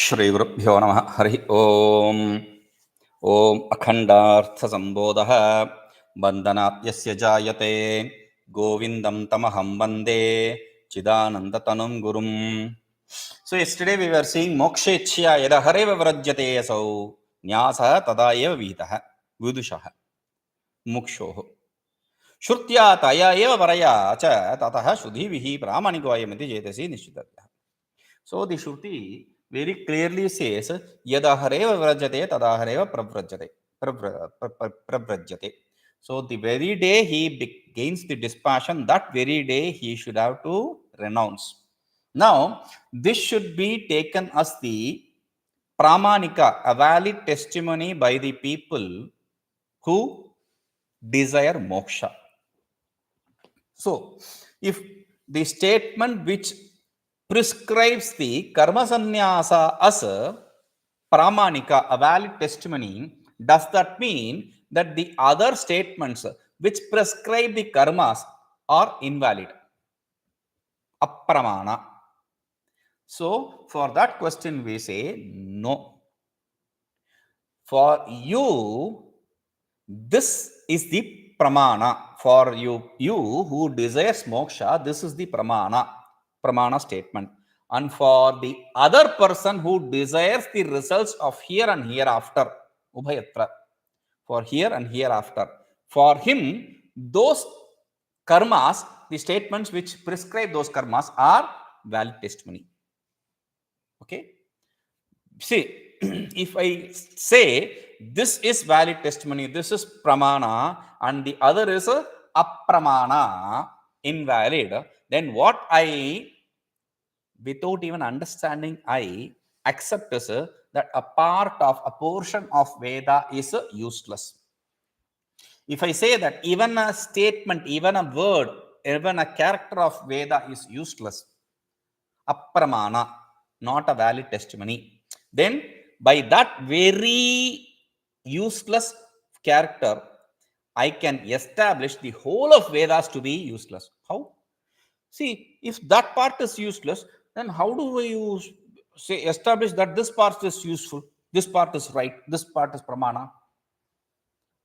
श्रीगुरुभ्यो नमः। हरि ओम। ओम अखंडार्थसंबोधः बन्धनात् जायते गोविंदं तमहं वन्दे चिदानन्दतनुं गुरुम्. So yesterday we were seeing mokṣeච්ඡया यदा हरेव व्रज्यते असौ न्यासः तदा एव विहितः विदुषः मुक्षोः श्रुत्या तया एव परया च ततः श्रुतिभिः प्रामाणिको अयमिति चेतसि निश्चितः. So the Shruti very clearly says yadahareva vrajate tadahareva pravrajate. So the very day he gains the dispassion, that very day he should have to renounce. Now this should be taken as the pramanika, a valid testimony by the people who desire moksha. So if the statement which prescribes the karmasaṃnyāsaḥ as a pramanika, a valid testimony, does that mean that the other statements which prescribe the karmas are invalid, apramana? So for that question we say no. For you this is the pramana. For you who desires moksha, this is the pramana statement. And for the other person who desires the results of here and hereafter, ubhayatra, for here and hereafter, for him those karmas, the statements which prescribe those karmas, are valid testimony. Okay, see, if I say this is valid testimony, this is pramana, and the other is apramana, invalid, then what I, without even understanding, I accept is that a portion of Veda is useless. If I say that even a statement, even a word, even a character of Veda is useless, apramana, not a valid testimony, then by that very useless character, I can establish the whole of Vedas to be useless. How? See, if that part is useless, then how do we establish that this part is useful, this part is right, this part is pramana?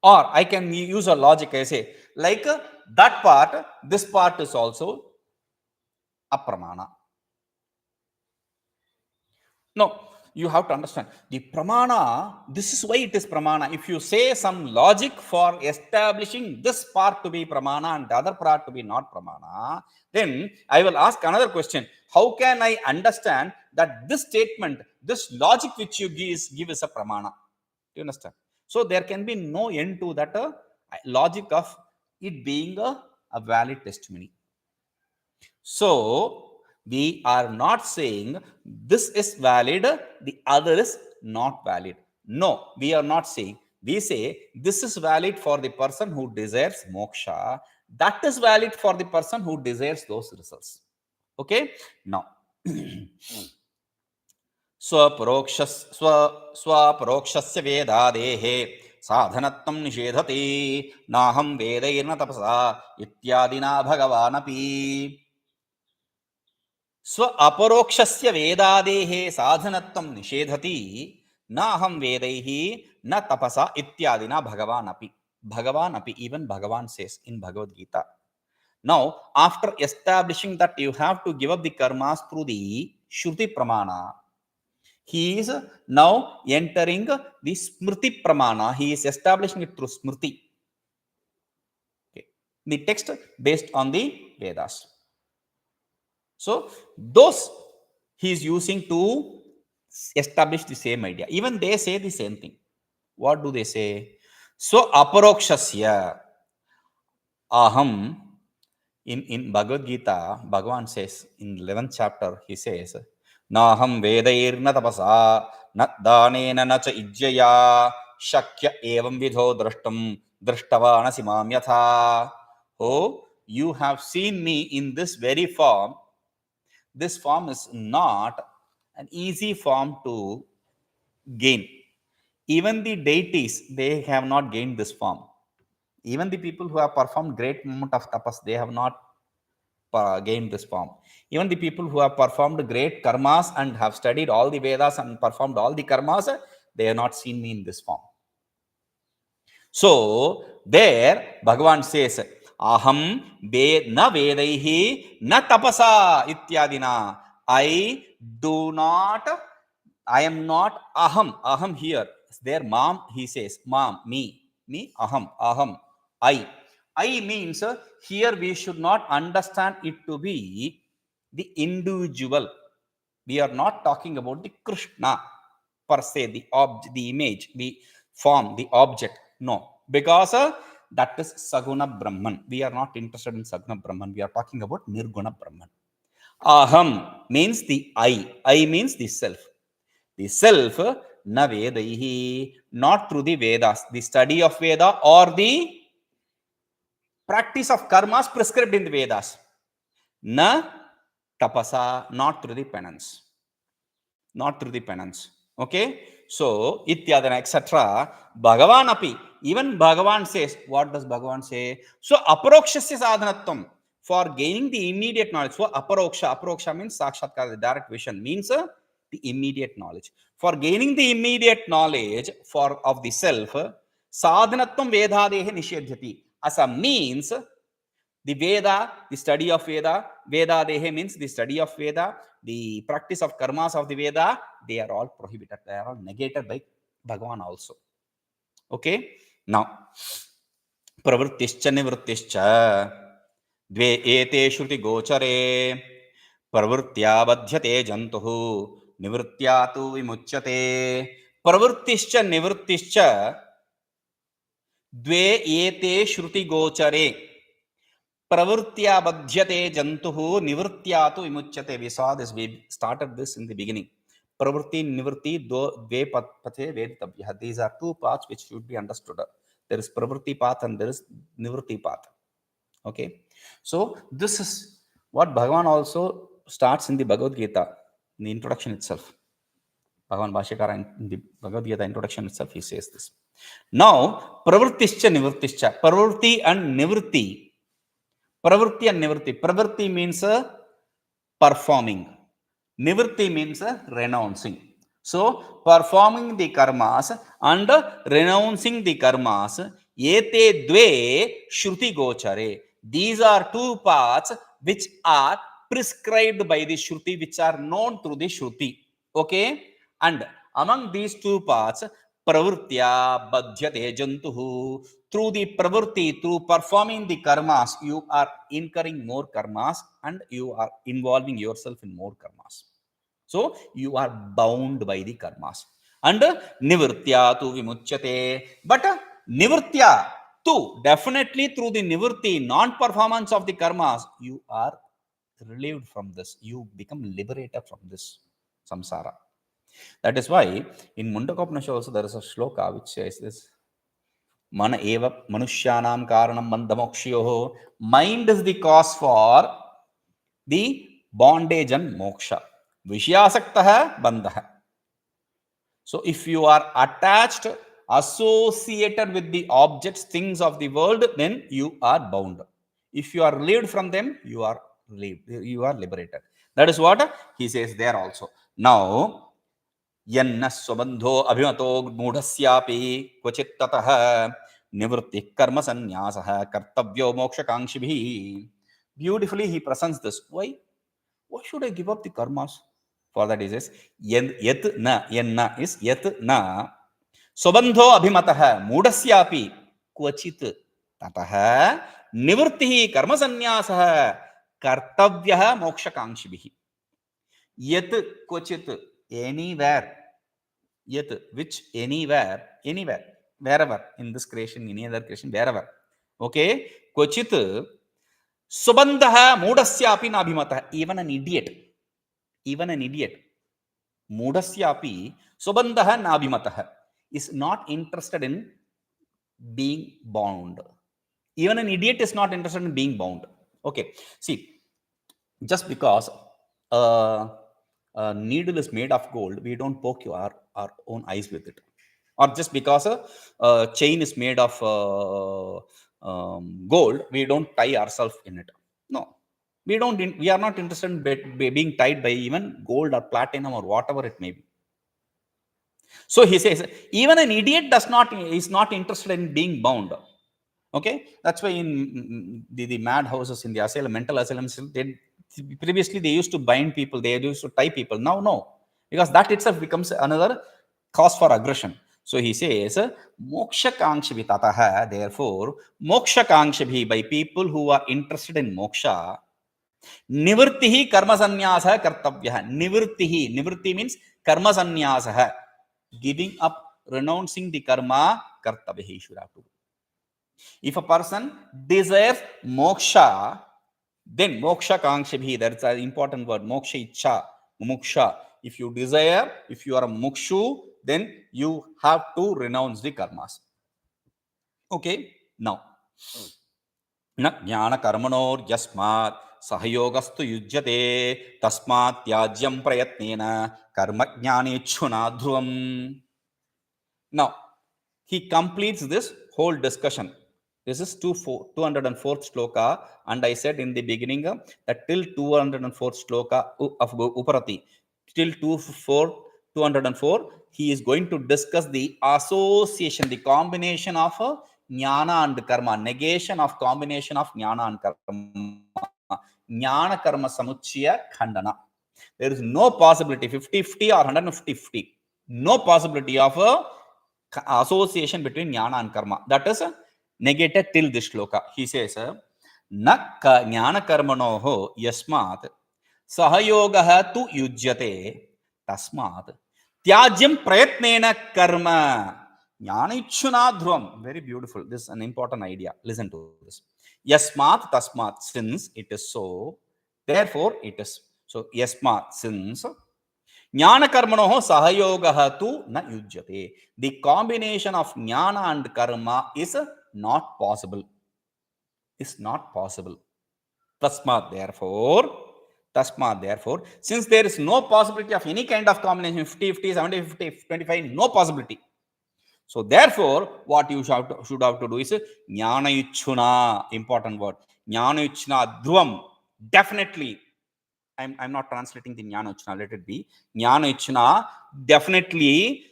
Or I can use a logic, I say, like that part, this part is also apramana. No, you have to understand the pramana. This is why it is pramana. If you say some logic for establishing this part to be pramana and the other part to be not pramana, then I will ask another question. How can I understand that this statement, this logic which you give is a pramana? Do you understand? So there can be no end to that logic of it being a valid testimony. So we are not saying this is valid, the other is not valid. No, we are not saying. We say this is valid for the person who desires moksha, that is valid for the person who desires those results. Okay, now svāparokṣasya vedādeḥ sādhanatvaṃ niṣedhati nāhaṃ vedairna tapasetyādinā bhagavānapi. svāparokṣasya vedādeḥ sādhanatvaṃ niṣedhati nāhaṃ vedaihi na tapasetyādinā bhagavānapi. Bhagavānapi, even Bhagavan says in Bhagavad Gita. Now, after establishing that you have to give up the karmas through the Shruti pramana, he is now entering the Smriti pramana. He is establishing it through Smriti. Okay. The text based on the Vedas. So those he is using to establish the same idea. Even they say the same thing. What do they say? svāparokṣasya aham. In Bhagavad Gita, Bhagavan says in 11th chapter, he says, nāhaṃ vedairna tapasa na dānena na ca yujyaya shakya evam vidho drashtam drashtavanasi mam yatha. Oh, you have seen me in this very form. This form is not an easy form to gain. Even the deities, they have not gained this form. Even the people who have performed great amount of tapas, they have not gained this form. Even the people who have performed great karmas and have studied all the Vedas and performed all the karmas, they have not seen me in this form. So, there Bhagavan says, aham na vedaihi na tapasetyādinā. I am not aham. Aham here. There, mom, he says, mom, me, aham, I. I means here we should not understand it to be the individual. We are not talking about the Krishna per se, the object, the image, the form, the object. No, because that is Saguna Brahman. We are not interested in Saguna Brahman. We are talking about Nirguna Brahman. Aham means the I. I means the self. The self, na vedaihi, not through the Vedas, the study of Veda or the practice of karmas prescribed in the Vedas. Na tapasa, not through the penance. Not through the penance. Okay? So, ityādana, etc. Bhagavānapi. Even Bhagavan says, what does Bhagavan say? So, aparokṣasya sādhanatvaṃ. For gaining the immediate knowledge. So, aparoksha means sakshatkara, the direct vision, means the immediate knowledge. For gaining the immediate knowledge of the self, sādhanatvaṃ vedādeḥ niṣedhati. As a means, the Veda, the study of Veda, vedādeḥ means the study of Veda, the practice of karmas of the Veda, they are all prohibited. They are all negated by Bhagavan also. Okay? Now, pravṛttiśca nivṛttiśca dve ete śrutigocare pravṛttyā badhyate jantuh nivṛttyā tu vimucyate. Pravṛttiśca nivṛttiśca dve ete śrutigocare pravṛttyā badhyate jantuh nivṛttyā tu vimucyate. We saw this, we started this in the beginning. Pravṛtti, nivṛtti, dve pathe vedādeḥ. These are two paths which should be understood. There is pravṛtti path and there is nivṛtti path. Okay. So, this is what Bhagavan also starts in the Bhagavad Gita, in the introduction itself. Bhagavan Bhashyakara in the Bhagavad Gita introduction itself, he says this. Now, pravṛttiśca nivṛttiśca. Pravṛtti and nivṛtti. Pravṛtti and nivṛtti. Pravṛtti means performing. Nivṛtti means renouncing. So, performing the karmas and renouncing the karmas, ete dve śrutigocare. These are two paths which are prescribed by the Shruti, which are known through the Shruti. Okay? And among these two paths, pravṛttyā badhyate jantuh. Through the pravṛtti, through performing the karmas, you are incurring more karmas and you are involving yourself in more karmas. So, you are bound by the karmas. And nivṛttyā tu vimucyate. But nivṛttyā tu, definitely through the nivṛtti, non-performance of the karmas, you are relieved from this. You become liberated from this samsara. That is why in Mundakopanishad also there is a shloka which says this. Mana eva manushyanam karanam bandhamokshyoho. Mind is the cause for the bondage and moksha. Vishyasaktah bandha. So, if you are attached, associated with the objects, things of the world, then you are bound. If you are relieved from them, you are relieved. You are liberated. That is what he says there also. Now, yanna svabandho'bhimato mūḍhasyāpi kvacittataḥ nivṛttiḥ karmasaṃnyāsaḥ kartavyo mokṣakāṅkṣibhiḥ. Beautifully he presents this. Why? Why should I give up the karmas? For that he says, yanna is yatna svabandho'bhimato mūḍhasyāpi kvacittataḥ nivṛttiḥ karmasaṃnyāsaḥ kartavyo mokṣakāṅkṣibhiḥ. Yat kvacit, anywhere. Yat, which, anywhere, wherever, in this creation, any other creation, wherever. Okay? Kvacit svabandhah mūḍhasyāpi nābhimatah. Even an idiot, mūḍhasyāpi svabandhah nābhimatah, is not interested in being bound. Even an idiot is not interested in being bound. Okay. See, just because a needle is made of gold, we don't poke our own eyes with it. Or just because a chain is made of gold, we don't tie ourselves in it. No. We are not interested in being tied by even gold or platinum or whatever it may be. So he says, even an idiot is not interested in being bound. Okay, that's why in the mad houses, in the asylum, mental asylums, previously they used to bind people, they used to tie people. Now, no, because that itself becomes another cause for aggression. So he says, mokṣakāṅkṣibhiḥ, therefore, mokṣakāṅkṣibhiḥ, by people who are interested in moksha, nivṛttiḥ karmasaṃnyāsaḥ kartavyo. Nivṛttiḥ means karmasaṃnyāsaḥ, giving up, renouncing the karma, kartavyo he should have to do. If a person desires moksha, then mokṣakāṅkṣibhiḥ, that's an important word, moksha, muksha. If you desire, if you are a mukshu, then you have to renounce the karmas. Okay, now, jñānakarmaṇoryasmātsahayogastu yujyate, tasmāttyājyaṃ prayatnena, jñānecchunā dhruvam. Now, he completes this whole discussion. This is 204th shloka, and I said in the beginning that till 204th shloka of Uparati, till 204, he is going to discuss the association, the combination of jnana and karma, negation of combination of jnana and karma, jñānakarmasamudchaya khandana. There is no possibility, 50-50 or 150-50, no possibility of association between jnana and karma. That is negated till this shloka. He says, na jñānakarmaṇoho yasmāt sahayogaha tu yujyate tasmāt tyājyaṃ prayatnena karma jñānecchunā dhruvam. Very beautiful. This is an important idea. Listen to this. Yasmāt tasmāt, since it is so, therefore it is. So yasmāt, since, jñānakarmaṇoho sahayogaha tu na yujyate. The combination of jnana and karma is not possible. Is not possible. Tasmāt, therefore, since there is no possibility of any kind of combination, 50-50, 70-50, 25, no possibility. So therefore, what you should have to do is jñānecchunā, important word. Jñānecchunā dhruvam. Definitely, I'm not translating the jñānecchunā, let it be. Jñānecchunā, definitely,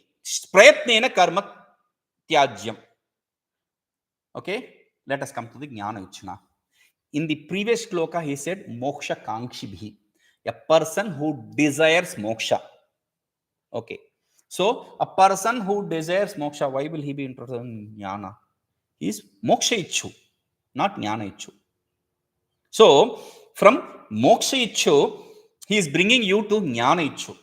prayatnena karma tyājyaṃ. Okay, let us come to the jñānecchunā. In the previous shloka, he said mokṣakāṅkṣibhiḥ, a person who desires moksha. Okay, so a person who desires moksha, why will he be interested in jnana? He is moksha-ichchu, not jnana-ichchu. So from moksha-ichchu, he is bringing you to jnana-ichchu.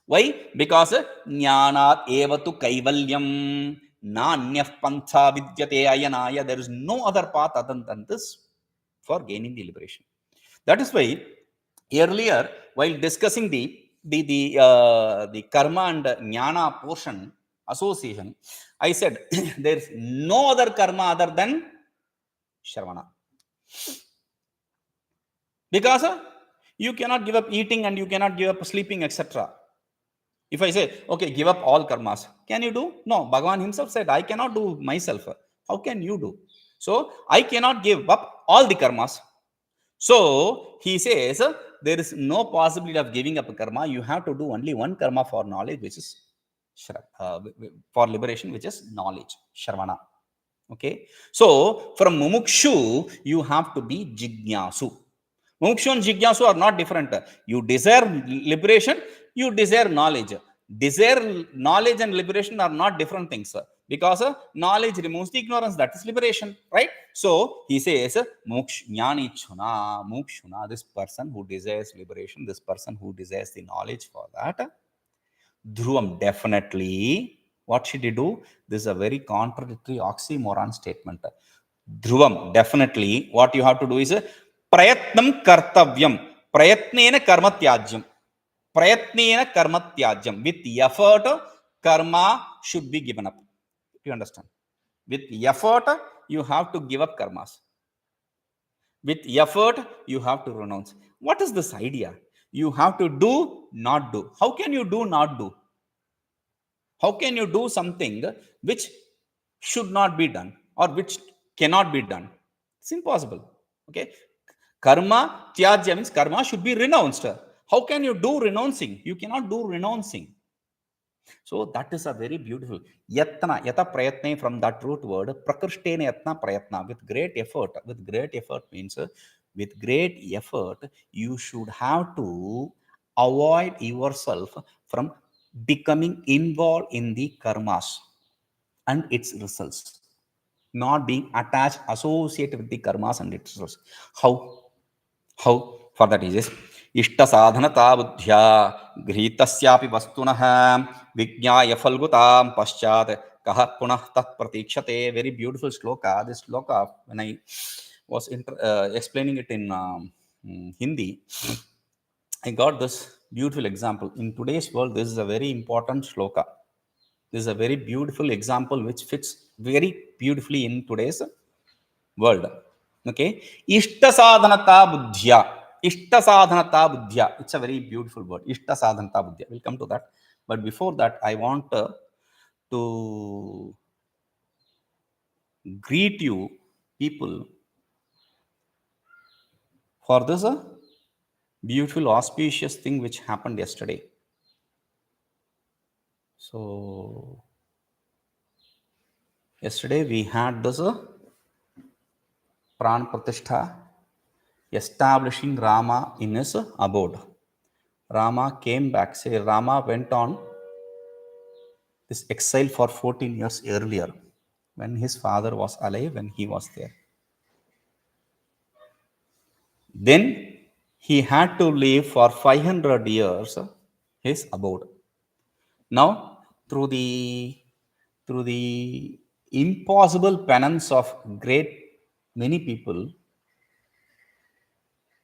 Why? Because jnānāt eva tu kaivalyam nānyah pantha vidyate ayanaya. There is no other path other than this for gaining the liberation. That is why earlier, while discussing the karma and jnana portion association, I said there is no other karma other than shravana. Because you cannot give up eating and you cannot give up sleeping, etc. If I say, okay, give up all karmas, can you do? No, Bhagavan himself said, I cannot do myself. How can you do? So, I cannot give up all the karmas. So, he says, there is no possibility of giving up a karma. You have to do only one karma for knowledge, which is for liberation, which is knowledge, shravana. Okay. So, from mumukshu, you have to be jignasu. Mumukshu and jignasu are not different. You desire liberation, you desire knowledge. Desire knowledge and liberation are not different things, because knowledge removes the ignorance. That is liberation, right? So he says, jñānecchunā, this person who desires liberation, this person who desires the knowledge for that, dhruvam, definitely. What should he do? This is a very contradictory oxymoron statement. Dhruvam, definitely. What you have to do is prayatnam kartavyam, prayatnena karmatyājyaṃ. Prayatnena karmatyājyaṃ. With effort, karma should be given up. Do you understand? With effort, you have to give up karmas. With effort, you have to renounce. What is this idea? You have to do, not do. How can you do, not do? How can you do something which should not be done or which cannot be done? It's impossible. Okay. Karma tyajya means karma should be renounced. How can you do renouncing? You cannot do renouncing. So that is a very beautiful yatna, yata prayatne, from that root word prakrštena yatna prayatna, with great effort. With great effort means with great effort you should have to avoid yourself from becoming involved in the karmas and its results, not being attached, associated with the karmas and its results. How? For that is iṣṭasādhanatābuddhyā gṛhītasyāpi vastunaḥ viññāya phalgutāṃ paścāt kaha punah tat pratīkṣate. Very beautiful shloka. This shloka, when I was explaining it in Hindi, I got this beautiful example. In today's world, this is a very important shloka. This is a very beautiful example which fits very beautifully in today's world. Okay, iṣṭasādhanatābuddhyā. Iṣṭasādhanatābuddhyā. It's a very beautiful word. Iṣṭasādhanatābuddhyā. We'll come to that. But before that, I want to greet you people for this beautiful auspicious thing which happened yesterday. So yesterday we had this pravṛttiśca, establishing Rama in his abode. Rama came back. Say Rama went on this exile for 14 years earlier, when his father was alive, when he was there. Then he had to live for 500 years his abode. Now, through the impossible penance of great many people,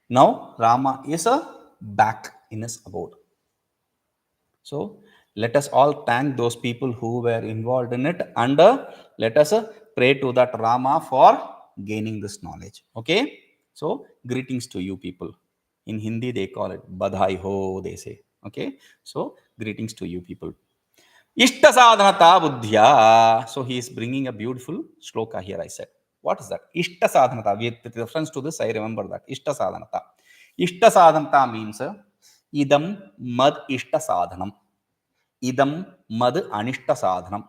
now Rama is back in his abode. So let us all thank those people who were involved in it, and let us pray to that Rama for gaining this knowledge. Okay. So greetings to you people. In Hindi they call it badhyate ho, they say. Okay. So greetings to you people. iṣṭasādhanatābuddhyā. So he is bringing a beautiful shloka here, I said. What is that? iṣṭasādhanatā. With reference to this, I remember that. iṣṭasādhanatā. iṣṭasādhanatā means idam mad iṣṭasādhanam. Idam mad aniṣṭasādhanam.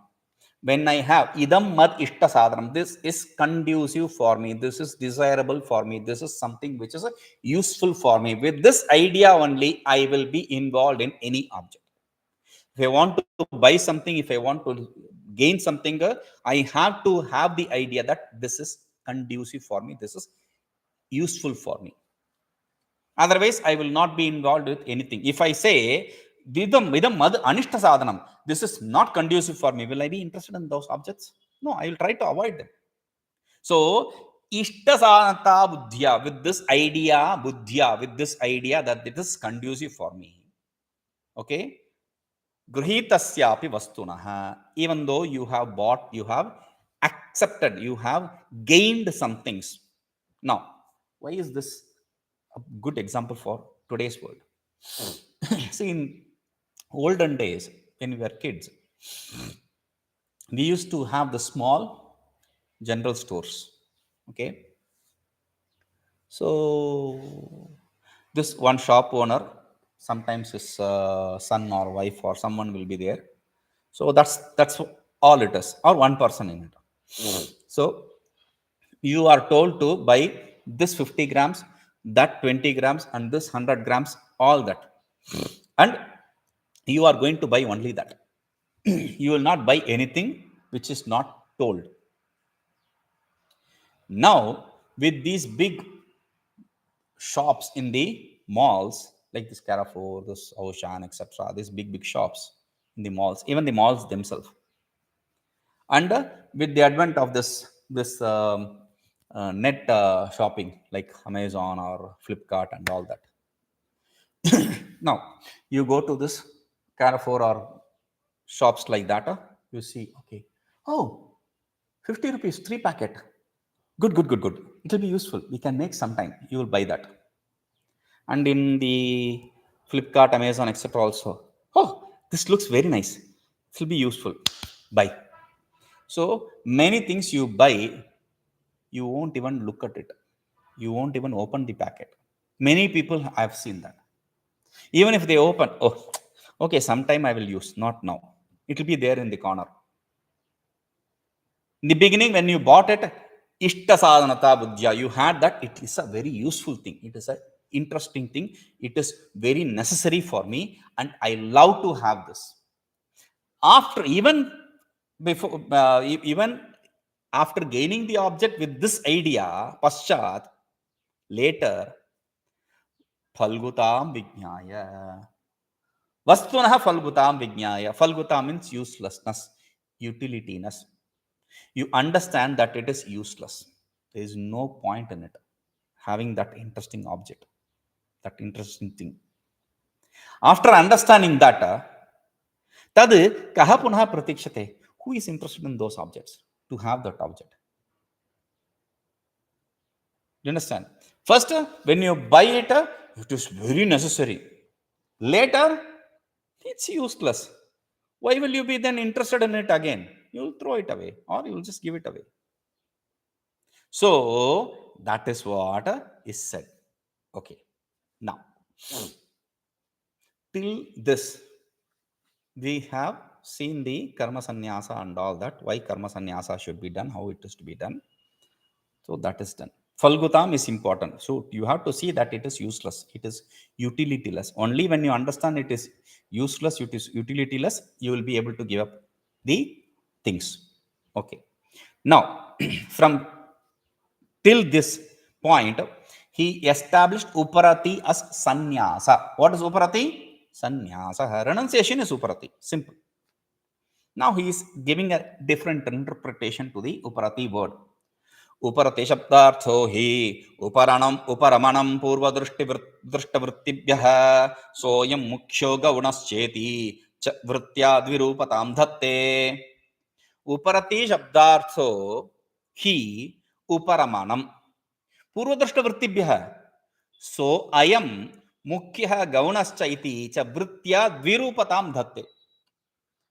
When I have idam mad iṣṭasādhanam, this is conducive for me. This is desirable for me. This is something which is useful for me. With this idea only, I will be involved in any object. If I want to buy something, if I want to gain something, I have to have the idea that this is conducive for me. This is useful for me. Otherwise, I will not be involved with anything. If I say, vidam mad aniṣṭasādhanam, this is not conducive for me, will I be interested in those objects? No, I will try to avoid them. So, iṣṭasādhanatābuddhyā, with this idea, buddhya, with this idea that it is conducive for me. Okay? gṛhītasyāpi vastunaḥ. Even though you have bought, you have accepted, you have gained some things. Now, why is this a good example for today's world? See, in olden days, when we were kids, we used to have the small general stores. Okay. So this one shop owner, sometimes his son or wife or someone will be there. So that's all it is, or one person in it. So you are told to buy this 50 grams, that 20 grams, and this 100 grams, all that. And you are going to buy only that. You will not buy anything which is not told. Now, with these big shops in the malls, like this Carrefour, this Ocean, etc., these big shops in the malls, even the malls themselves. And with the advent of this net shopping like Amazon or Flipkart and all that, now you go to this Carrefour or shops like that, you see, okay, oh, 50 rupees, 3 packet. Good. It will be useful. We can make sometime. You will buy that. And in the Flipkart, Amazon, etc. also, oh, this looks very nice. It will be useful. Buy. So many things you buy, you won't even look at it. You won't even open the packet. Many people, I've seen that. Even if they open, oh, okay, sometime I will use, not now. It will be there in the corner. In the beginning, when you bought it, iṣṭasādhanatābuddhyā, you had that. It is a very useful thing. It is an interesting thing. It is very necessary for me, and I love to have this. After even after gaining the object with this idea, paschat, later, phalgutam vijñāya. Vastunaḥ phalgutam vijñāya. Phalgutam means uselessness, utilityness. You understand that it is useless. There is no point in it having that interesting object, that interesting thing. After understanding that, tad kaha punah pratikshate. Who is interested in those objects to have that object? You understand? First, when you buy it, it is very necessary. Later, it's useless. Why will you be then interested in it again? You'll throw it away, or you'll just give it away. So that is what is said. Okay. Now, till this, we have seen the karmasaṃnyāsaḥ and all that, why karmasaṃnyāsaḥ should be done, how it is to be done. So that is done. Phalgutam is important. So you have to see that it is useless. It is utilityless. Only when you understand it is useless, it is utilityless, you will be able to give up the things. Okay. Now, from till this point, he established uparati as sannyasa. What is uparati? Sannyasa. Renunciation is uparati. Simple. Now he is giving a different interpretation to the uparati word. Uparati shabdartho hi uparamanam purvadruštavṛttiभ्यः soyam mukhyo gaunascheti cha vṛttya dvirupatam dhatte. Uparati shabdartho hi uparamanam purvadruštavṛttiभ्यः so ayam mukhyah gaunascha iti cha vṛttya dvirupatam dhatte.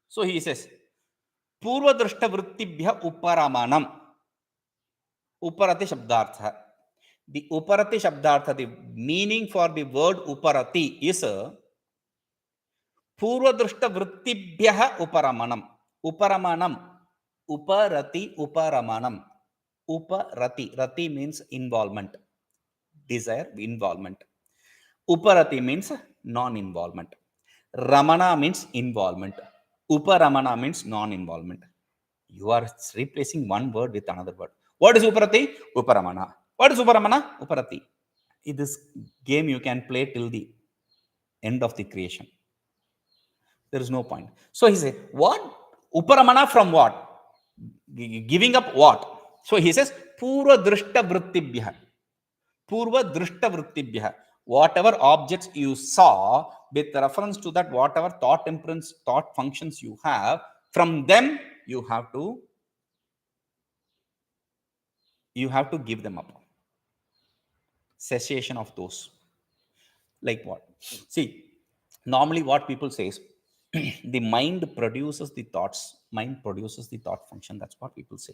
So he says purvadruštavṛttiभ्यः uparamanam. Uparati shabdartha. The uparati shabdartha, the meaning for the word uparati is purvadruštavṛttiभ्यः uparamanam. Uparamanam. Uparati uparamanam. Uparati. Rati means involvement. Desire, involvement. Uparati means non-involvement. Ramana means involvement. Uparamana means non-involvement. You are replacing one word with another word. What is uparati? Uparamana. What is uparamana? Uparati. In this game you can play till the end of the creation. There is no point. So he says, what? Uparamana from what? Giving up what? So he says, purvadruštavṛttiभ्यः. Purvadruštavṛttiभ्यः. Whatever objects you saw, with reference to that, whatever thought imprints, thought functions you have, from them you have to give them up. Cessation of those. Like what? See, normally what people say is, the mind produces the thoughts. Mind produces the thought function. That's what people say.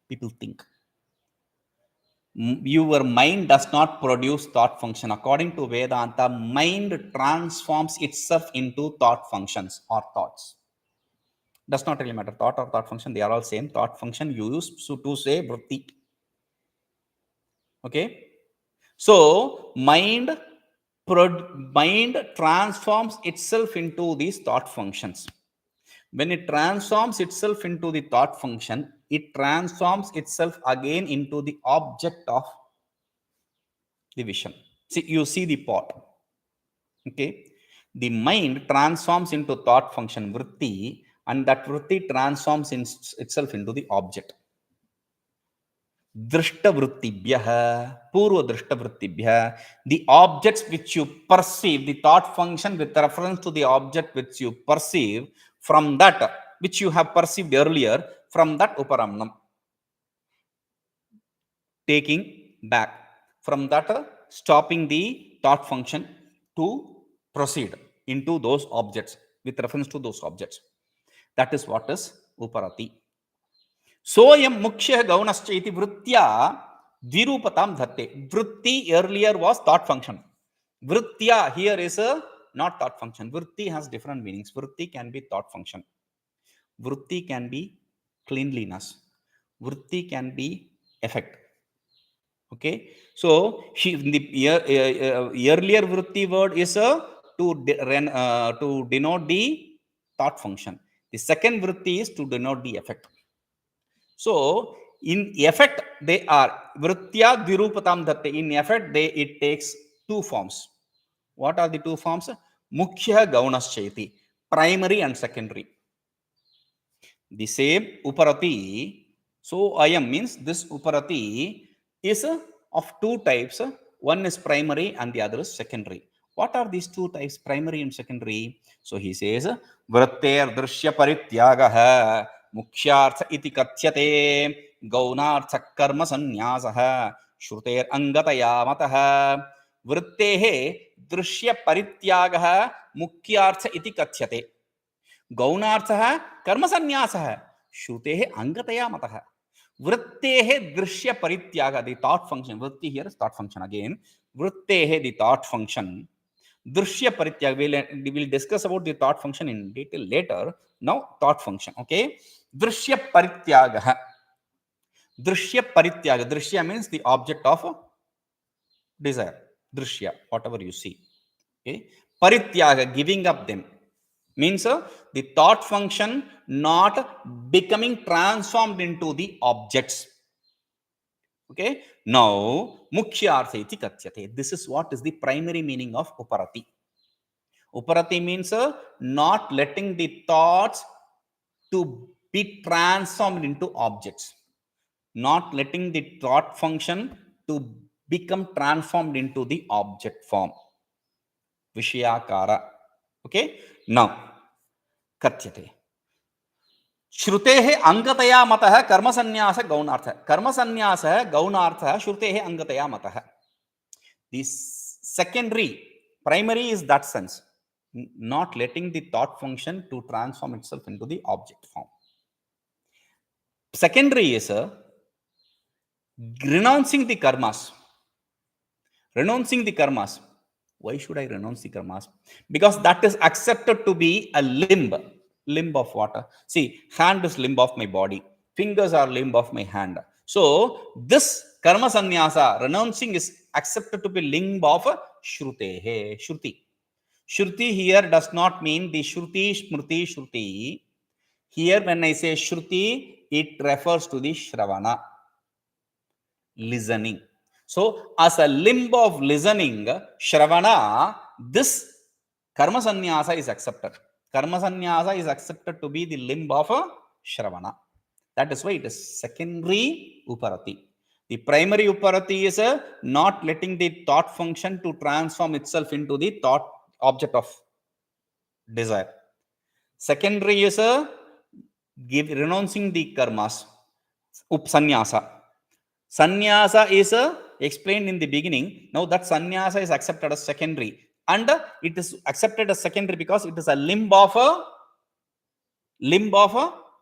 People think. Your mind does not produce thought function. According to Vedanta, mind transforms itself into thought functions or thoughts. Does not really matter. Thought or thought function, they are all same. Thought function you use to say vritti. Okay. So mind transforms itself into these thought functions. When it transforms itself into the thought function, it transforms itself again into the object of the vision. See, you see the pot. Okay. The mind transforms into thought function vritti, and that vritti transforms itself into the object. Društavṛttiभ्यः, purvadruštavṛttiभ्यः, the objects which you perceive, the thought function with reference to the object which you perceive, from that which you have perceived earlier, from that uparamanam. Taking back. From that, stopping the thought function to proceed into those objects, with reference to those objects. That is what is uparati. Soyam mukhya gaunascha iti vṛttya Dvirupatam dhatte. Vritti earlier was thought function. Vrittya here is a not thought function. Vritti has different meanings. Vritti can be thought function. Vritti can be cleanliness. Vritti can be effect. Okay. So the earlier vritti word is to denote the thought function. The second vritti is to denote the effect. So in effect, they are vrittya dvirupatam dhatte. In effect, it takes two forms. What are the two forms? Mukhya gaunaschaiti, primary and secondary. The same uparati. So ayam means this uparati is of two types. One is primary and the other is secondary. What are these two types, primary and secondary? So he says, vritteir drishya parityagaha mukhyartha iti katyate gaunartha karmasaṃnyāsaḥ śruteir angataya matah vrittehe drishya parityagaha mukhyartha iti katyate gaunartha karmasaṃnyāsaḥ śrutehe angataya matah vrittehe drishya parityaga, the thought function. Vritti here is thought function again. Vrittehe, the thought function. Drishya parityaga, we will discuss about the thought function in detail later. Now thought function. Okay. Drishya parityaga. Drishya parityaga. Drishya means the object of desire. Drishya, whatever you see. Okay. Parityaga, giving up them. Means the thought function not becoming transformed into the objects. Okay. Now, mukhyartha iti katyate. This is what is the primary meaning of uparati. Uparati means not letting the thoughts to be transformed into objects. Not letting the thought function to become transformed into the object form. Vishayakara. Okay. Now, katyate. Shrutehe angataya matah karmasaṃnyāsaḥ gaunartha. Karmasaṃnyāsaḥ gaunartha shrutehe angataya matah. The secondary, primary is that sense. Not letting the thought function to transform itself into the object form. Secondary is renouncing the karmas. Renouncing the karmas. Why should I renounce the karmas? Because that is accepted to be a limb. Limb of what? See, hand is limb of my body. Fingers are limb of my hand. So, this karmasaṃnyāsa, renouncing, is accepted to be limb of shrutehe, shruti. Shruti here does not mean the shruti, smriti, shruti. Here when I say shruti, it refers to the shravana, listening. So, as a limb of listening, shravana, this karmasaṃnyāsa is accepted. Karmasaṃnyāsa is accepted to be the limb of a shravana. That is why it is secondary uparati. The primary uparati is not letting the thought function to transform itself into the thought object of desire. Secondary is renouncing the karmas. Sannyasa. Sannyasa is explained in the beginning. Now that sannyasa is accepted as secondary. And it is accepted as secondary because it is a limb of a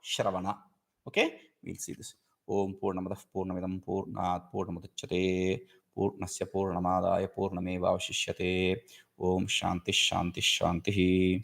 shravana. Okay, we'll see this. Om Purnamadah Purnamidam Purnat Purnamudachyate Purnasya Purnamadaya Purnameva Vashishyate. Om Shanti Shanti Shanti.